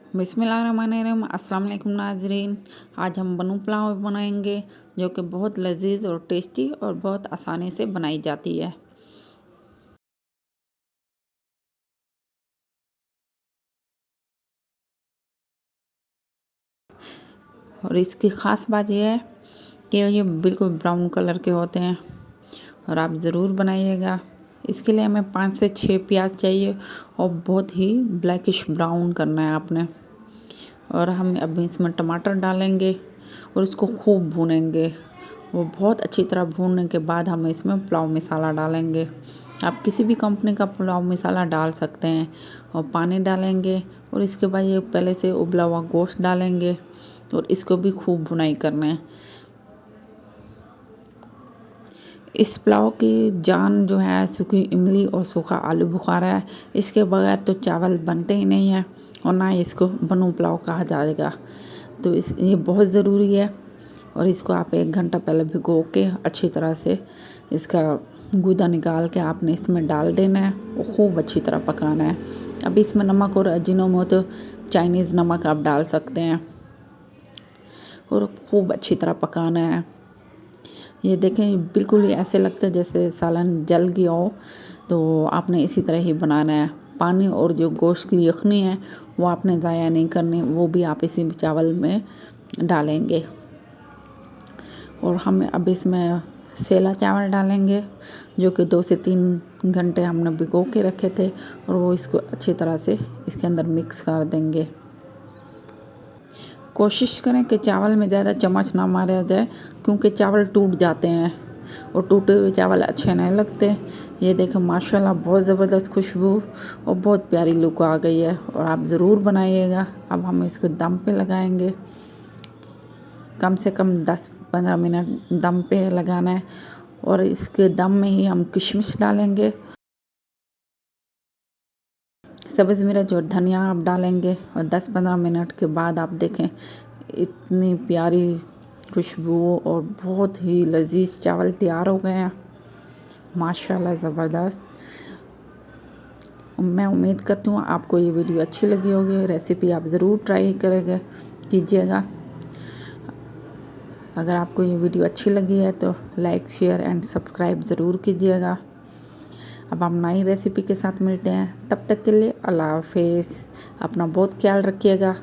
बिस्मिल्लाहिर्रहमानिर्रहीम। अस्सलाम वालेकुम नाज़रीन। आज हम बनू पुलाव बनाएंगे जो कि बहुत लजीज और टेस्टी और बहुत आसानी से बनाई जाती है। और इसकी ख़ास बात यह है कि ये बिल्कुल ब्राउन कलर के होते हैं और आप ज़रूर बनाइएगा। इसके लिए हमें 5 से 6 प्याज चाहिए और बहुत ही ब्लैकिश ब्राउन करना है आपने। और हम अब इसमें टमाटर डालेंगे और इसको खूब भूनेंगे। वो बहुत अच्छी तरह भूनने के बाद हम इसमें पुलाव मसाला डालेंगे। आप किसी भी कंपनी का पुलाव मसाला डाल सकते हैं। और पानी डालेंगे और इसके बाद ये पहले से उबला हुआ गोश्त डालेंगे और इसको भी खूब भुनाई करना है। इस पुलाव की जान जो है सूखी इमली और सूखा आलू बुखारा है। इसके बगैर तो चावल बनते ही नहीं है और ना इसको बनू पुलाव कहा जाएगा। तो ये बहुत ज़रूरी है और इसको आप 1 घंटा पहले भिगो के अच्छी तरह से इसका गूदा निकाल के आपने इसमें डाल देना है और खूब अच्छी तरह पकाना है। अब इसमें नमक और अजीनोमोटो चाइनीज़ नमक आप डाल सकते हैं और खूब अच्छी तरह पकाना है। ये देखें बिल्कुल ही ऐसे लगता है जैसे सालन जल गया हो। तो आपने इसी तरह ही बनाना है। पानी और जो गोश्त की यखनी है वो आपने ज़ाया नहीं करनी, वो भी आप इसी चावल में डालेंगे। और हम अब इसमें सेला चावल डालेंगे जो कि 2 से 3 घंटे हमने भिगो के रखे थे और वो इसको अच्छी तरह से इसके अंदर मिक्स कर देंगे। कोशिश करें कि चावल में ज़्यादा चम्मच ना मारा जाए क्योंकि चावल टूट जाते हैं और टूटे हुए चावल अच्छे नहीं लगते। ये देखें माशाल्लाह बहुत ज़बरदस्त खुशबू और बहुत प्यारी लुक आ गई है और आप ज़रूर बनाइएगा। अब हम इसको दम पे लगाएंगे। कम से कम 10-15 मिनट दम पे लगाना है और इसके दम में ही हम किशमिश डालेंगे, सब्ज़ मिर्च और धनिया आप डालेंगे और 10-15 मिनट के बाद आप देखें इतनी प्यारी खुशबू और बहुत ही लजीज चावल तैयार हो गए हैं। माशाल्लाह ज़बरदस्त। मैं उम्मीद करती हूँ आपको ये वीडियो अच्छी लगी होगी। रेसिपी आप ज़रूर ट्राई करेंगे कीजिएगा। अगर आपको ये वीडियो अच्छी लगी है तो लाइक शेयर एंड सब्सक्राइब ज़रूर कीजिएगा। अब हम नई रेसिपी के साथ मिलते हैं, तब तक के लिए अल्लाह हाफ़िज़। अपना बहुत ख्याल रखिएगा।